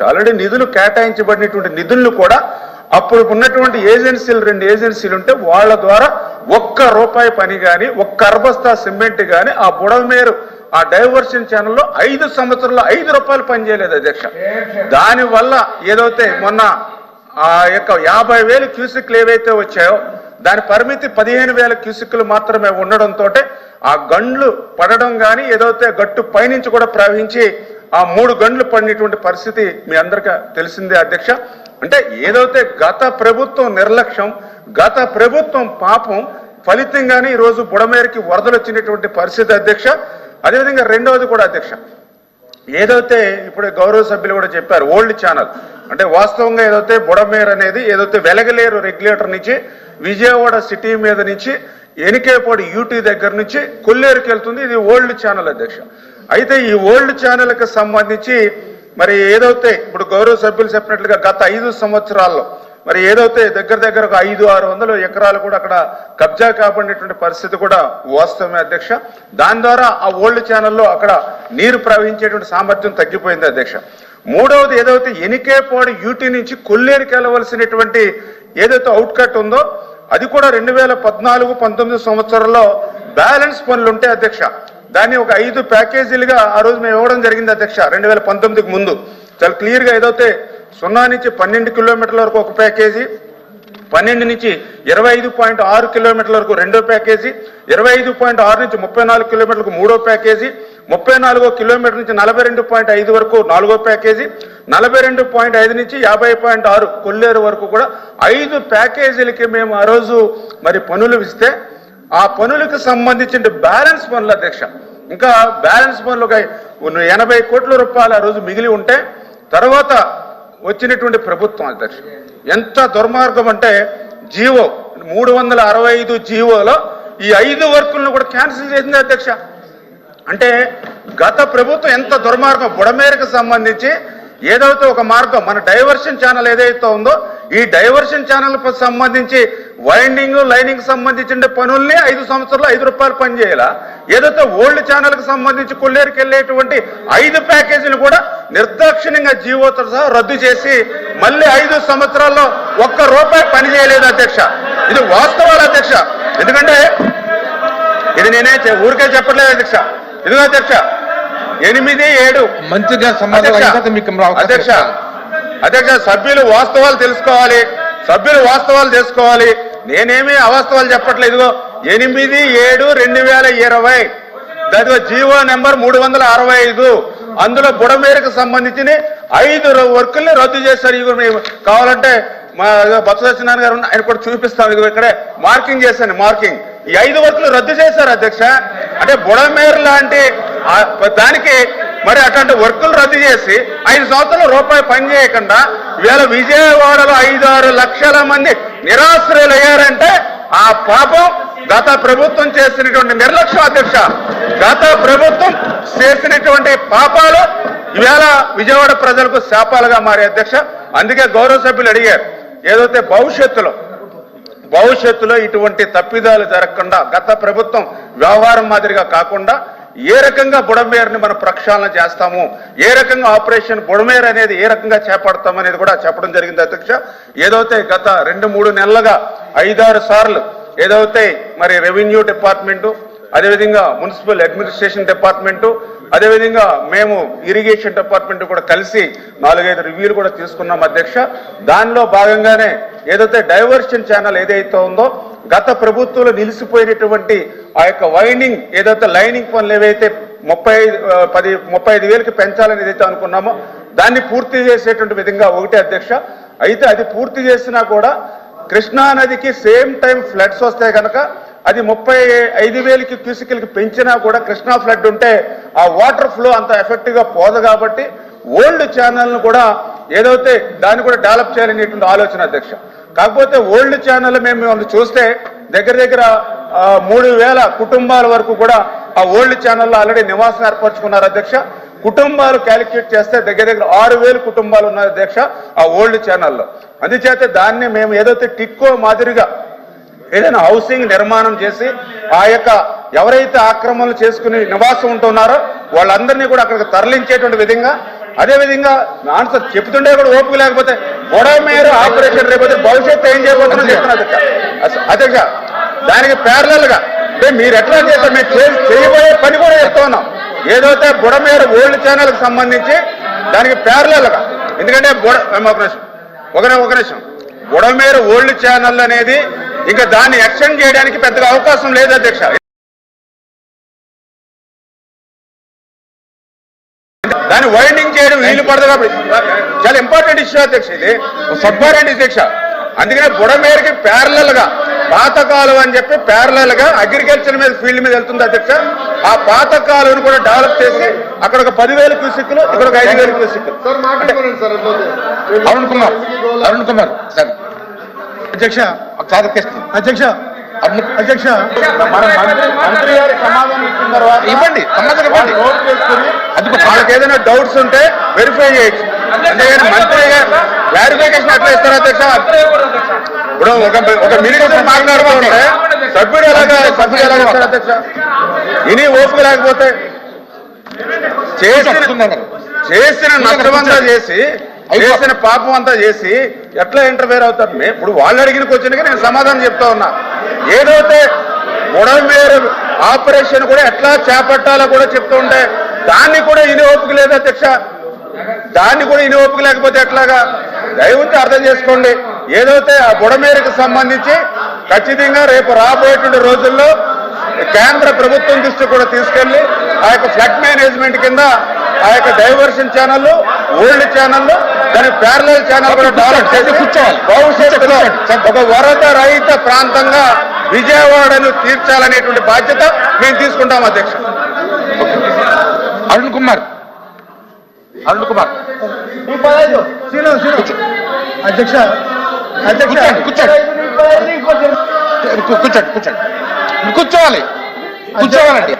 Already నిధులు కేటాయించబడినటువంటి నిధులను కూడా అప్పుడు ఉన్నటువంటి ఏజెన్సీలు 2 ఏజెన్సీలు ఉంటే వాళ్ళ ద్వారా ₹1 పని కానీ అర్బస్తా సిమెంట్ కానీ ఆ బుడమేరు ఆ డైవర్షన్ ఛానల్లో 5 సంవత్సరాల్లో ₹5 పని చేయలేదు అధ్యక్ష. దానివల్ల ఏదైతే మొన్న ఆ యొక్క 50,000 క్యూసిక్లు ఏవైతే వచ్చాయో దాని పరిమితి 15,000 క్యూసిక్లు మాత్రమే ఉండడంతో ఆ గండ్లు పడడం కానీ ఏదైతే గట్టు పైనుంచి కూడా ప్రవహించి ఆ 3 గంటలు పడినటువంటి పరిస్థితి మీ అందరికీ తెలిసిందే అధ్యక్ష. అంటే ఏదైతే గత ప్రభుత్వం నిర్లక్ష్యం, గత ప్రభుత్వం పాపం ఫలితంగానే ఈరోజు బుడమేరుకి వరదలు వచ్చినటువంటి పరిస్థితి అధ్యక్ష. అదేవిధంగా రెండవది కూడా అధ్యక్ష, ఏదైతే ఇప్పుడు గౌరవ సభ్యులు కూడా చెప్పారు ఓల్డ్ ఛానల్ అంటే వాస్తవంగా ఏదైతే బుడమేరు అనేది ఏదైతే వెలగలేరు రెగ్యులేటర్ నుంచి విజయవాడ సిటీ మీద నుంచి ఎనికేపాడు యూటీ దగ్గర నుంచి కొల్లేరుకి వెళ్తుంది. ఇది ఓల్డ్ ఛానల్ అధ్యక్ష. అయితే ఈ ఓల్డ్ ఛానల్కి సంబంధించి మరి ఏదైతే ఇప్పుడు గౌరవ సభ్యులు చెప్పినట్లుగా గత 5 సంవత్సరాల్లో మరి ఏదైతే దగ్గర ఒక 500-600 ఎకరాలు కూడా అక్కడ కబ్జా కాబడినటువంటి పరిస్థితి కూడా వాస్తవమే అధ్యక్ష. దాని ద్వారా ఆ ఓల్డ్ ఛానల్లో అక్కడ నీరు ప్రవహించేటువంటి సామర్థ్యం తగ్గిపోయింది అధ్యక్ష. మూడవది ఏదైతే ఎనికేపాడు యూటీ నుంచి కొల్లేరుకి వెళ్ళవలసినటువంటి ఏదైతే అవుట్కట్ ఉందో అది కూడా 2014-19 సంవత్సరంలో బ్యాలెన్స్ పనులు ఉంటే అధ్యక్ష దాన్ని ఒక 5 ప్యాకేజీలుగా ఆ రోజు మేము ఇవ్వడం జరిగింది అధ్యక్ష. 2019కి ముందు చాలా క్లియర్గా ఏదైతే 0 నుంచి 12 కిలోమీటర్ల వరకు ఒక ప్యాకేజీ, 12 నుంచి 25.6 కిలోమీటర్ల వరకు 2వ ప్యాకేజీ, 25.6 నుంచి 34 కిలోమీటర్లకు 3వ ప్యాకేజీ, 34 కిలోమీటర్ నుంచి 42.5 వరకు 4వ ప్యాకేజీ, 42.5 నుంచి 50.6 కొల్లేరు వరకు కూడా 5 ప్యాకేజీలకి మేము ఆ రోజు మరి పనులు ఇస్తే ఆ పనులకు సంబంధించిన బ్యాలెన్స్ పనులు అధ్యక్ష ఇంకా బ్యాలెన్స్ పనులు 80 కోట్ల రూపాయలు ఆ రోజు మిగిలి ఉంటే తర్వాత వచ్చినటువంటి ప్రభుత్వం అధ్యక్ష ఎంత దుర్మార్గం అంటే జీవో 365 జీవోలో ఈ 5 వర్కులను కూడా క్యాన్సిల్ చేసింది అధ్యక్ష. అంటే గత ప్రభుత్వం ఎంత దుర్మార్గం. బుడమేరుకు సంబంధించి ఏదైతే ఒక మార్గం మన డైవర్షన్ ఛానల్ ఏదైతే ఉందో ఈ డైవర్షన్ ఛానల్ సంబంధించి వైండింగ్ లైనింగ్ సంబంధించిన పనుల్ని 5 సంవత్సరాలు ₹5 పని చేయాలా, ఏదైతే ఓల్డ్ ఛానల్కి సంబంధించి కొల్లేరుకి వెళ్ళేటువంటి 5 ప్యాకేజీలు కూడా నిర్దాక్షిణ్యంగా జీవోతో సహా రద్దు చేసి మళ్ళీ 5 సంవత్సరాల్లో ₹1 పని చేయలేదు అధ్యక్ష. ఇది వాస్తవాలు అధ్యక్ష. ఎందుకంటే ఇది నేనే ఊరికే చెప్పట్లేదు అధ్యక్ష. ఇదిగో అధ్యక్ష 8-7 మంచిగా అధ్యక్ష సభ్యులు వాస్తవాలు తెలుసుకోవాలి. నేనేమి అవాస్తవాలు చెప్పట్లేదు. ఇదిగో 8-7-2020 దానిలో జీవో నెంబర్ 365 అందులో బుడమేరుకు సంబంధించిన 5 వర్కుల్ని రద్దు చేశారు. ఇదిగో మేము కావాలంటే మా బొత్స సత్యనారాయణ గారు ఆయన కూడా చూపిస్తాం. ఇదిగో ఇక్కడే మార్కింగ్ చేశాను. ఈ 5 వర్కులు రద్దు చేశారు అధ్యక్ష. అంటే బుడమేరు లాంటి దానికి మరి అట్లాంటి వర్కులు రద్దు చేసి 5 సంవత్సరాలు ₹1 పని చేయకుండా ఇవాళ విజయవాడలో 5-6 లక్షల మంది నిరాశ్రయులు అయ్యారంటే ఆ పాపం గత ప్రభుత్వం చేసినటువంటి నిర్లక్ష్యం అధ్యక్ష. గత ప్రభుత్వం చేసినటువంటి పాపాలు ఇవాళ విజయవాడ ప్రజలకు శాపాలుగా మారే అధ్యక్ష. అందుకే గౌరవ సభ్యులు అడిగారు ఏదైతే భవిష్యత్తులో ఇటువంటి తప్పిదాలు జరగకుండా గత ప్రభుత్వం వ్యవహారం మాదిరిగా కాకుండా ఏ రకంగా బుడమేరుని మనం ప్రక్షాళన చేస్తాము, ఏ రకంగా ఆపరేషన్ బుడమేరు అనేది ఏ రకంగా చేపడతాం అనేది కూడా చెప్పడం జరిగింది అధ్యక్ష. ఏదైతే గత 2-3 నెలలుగా 5-6 సార్లు ఏదైతే మరి రెవెన్యూ డిపార్ట్మెంటు, అదేవిధంగా మున్సిపల్ అడ్మినిస్ట్రేషన్ డిపార్ట్మెంటు, అదేవిధంగా మేము ఇరిగేషన్ డిపార్ట్మెంట్ కూడా కలిసి 4-5 రివ్యూలు కూడా తీసుకున్నాం అధ్యక్ష. దానిలో భాగంగానే ఏదైతే డైవర్షన్ ఛానల్ ఏదైతే ఉందో గత ప్రభుత్వంలో నిలిచిపోయినటువంటి ఆ యొక్క వైండింగ్ ఏదైతే లైనింగ్ పనులు ఏవైతే 35,000కి పెంచాలని ఏదైతే అనుకున్నామో దాన్ని పూర్తి చేసేటువంటి విధంగా ఒకటే అధ్యక్ష. అయితే అది పూర్తి చేసినా కూడా కృష్ణా నదికి సేమ్ టైం ఫ్లడ్స్ వస్తాయి కనుక అది 35,000 క్యూసికల్కి పెంచినా కూడా కృష్ణా ఫ్లడ్ ఉంటే ఆ వాటర్ ఫ్లో అంత ఎఫెక్టివ్గా పోదు కాబట్టి ఓల్డ్ ఛానల్ను కూడా ఏదైతే దాన్ని కూడా డెవలప్ చేయాలనేటువంటి ఆలోచన అధ్యక్ష. కాకపోతే ఓల్డ్ ఛానల్ మేము చూస్తే దగ్గర 3,000 కుటుంబాల వరకు కూడా ఆ ఓల్డ్ ఛానల్లో ఆల్రెడీ నివాసం ఏర్పరచుకున్నారు అధ్యక్ష. కుటుంబాలు క్యాలిక్యులేట్ చేస్తే దగ్గర 6,000 కుటుంబాలు ఉన్నాయి అధ్యక్ష ఆ ఓల్డ్ ఛానల్లో. అందుచేత దాన్ని మేము ఏదైతే టిక్కో మాదిరిగా ఏదైనా హౌసింగ్ నిర్మాణం చేసి ఆ యొక్క ఎవరైతే ఆక్రమణలు చేసుకుని నివాసం ఉంటున్నారో వాళ్ళందరినీ కూడా అక్కడికి తరలించేటువంటి విధంగా అదేవిధంగా ఆన్సర్ చెప్తుండే కూడా ఓపిక లేకపోతే బుడమేరు ఆపరేషన్ రేపు భవిష్యత్తు ఏం చేయబోతుందో చెప్తున్నా అధ్యక్ష. దానికి ప్యారలల్ గా అంటే మీరు ఎట్లా చేస్తారు, మేము చేయబోయే పని కూడా చెప్తా ఉన్నాం. ఏదైతే బుడమేరు ఓల్డ్ ఛానల్ కి సంబంధించి దానికి ప్యారలల్ గా, ఎందుకంటే ఒక నిమిషం బుడమేరు ఓల్డ్ ఛానల్ అనేది ఇంకా దాన్ని ఎక్స్టెండ్ చేయడానికి పెద్దగా అవకాశం లేదు అధ్యక్ష. దాన్ని వైండింగ్ చేయడం వీలు పడదు కాబట్టి చాలా ఇంపార్టెంట్ ఇష్యూ అధ్యక్ష, ఇది సబ్పారెంట్ అధ్యక్ష. అందుకనే బుడమేరుకి ప్యారలల్ గా పాత కాలువ అని చెప్పి ప్యారలల్ గా అగ్రికల్చర్ మీద ఫీల్డ్ మీద వెళ్తుంది అధ్యక్ష. ఆ పాత కాలువను కూడా డెవలప్ చేసి అక్కడ ఒక 10,000 క్యూసిక్లు, ఇక్కడ ఒక 5,000 క్యూసిక్లు. అరుణ్ కుమార్ సార్ అధ్యక్ష అధ్యక్ష అధ్యక్ష మంత్రి గారి సమాధానం ఇచ్చిన తర్వాత ఇవ్వండి, సమాధానం ఇవ్వండి. వాళ్ళకి ఏదైనా డౌట్స్ ఉంటే వెరిఫై చేయొచ్చు. అంతేగాని మంత్రి గారు క్లారిఫికేషన్ ఎట్లా ఇస్తారు అధ్యక్ష? ఇప్పుడు ఒక మినిస్టర్ మాట్లాడుతూ ఉంటే సభ్యుడు ఎలాగా ఇస్తారు అధ్యక్ష? ఇని ఓపిక లేకపోతే చేసిన నష్టమంతా చేసి చేసిన పాపం అంతా చేసి ఎట్లా ఇంటర్ఫేర్ అవుతారు? ఇప్పుడు వాళ్ళు అడిగిన క్వశ్చన్కి నేను సమాధానం చెప్తా ఉన్నా. ఏదైతే బుడమేరు ఆపరేషన్ కూడా ఎట్లా చేపట్టాలో కూడా చెప్తూ ఉంటే దాన్ని కూడా ఇని ఓపిక లేదు అధ్యక్ష. దాన్ని కూడా ఇని ఓపిక లేకపోతే ఎట్లాగా? దయవుంచి అర్థం చేసుకోండి. ఏదైతే ఆ బుడమేరుకు సంబంధించి ఖచ్చితంగా రేపు రాబోయేటువంటి రోజుల్లో కేంద్ర ప్రభుత్వం దృష్టి కూడా తీసుకెళ్లి ఆ యొక్క ఫ్లడ్ మేనేజ్మెంట్ కింద ఆ యొక్క డైవర్షన్ ఛానల్, ఓల్డ్ ఛానల్, దాని ప్యారలల్ ఛానల్ కూడా డెవలప్ చేసి భవిష్యత్తులో ఒక వరద రహిత ప్రాంతంగా విజయవాడను తీర్చాలనేటువంటి బాధ్యత మేము తీసుకుంటాం అధ్యక్ష. అరుణ్ కుమార్ అధ్యక్ష కూర్చోండి కూర్చోవాలండి.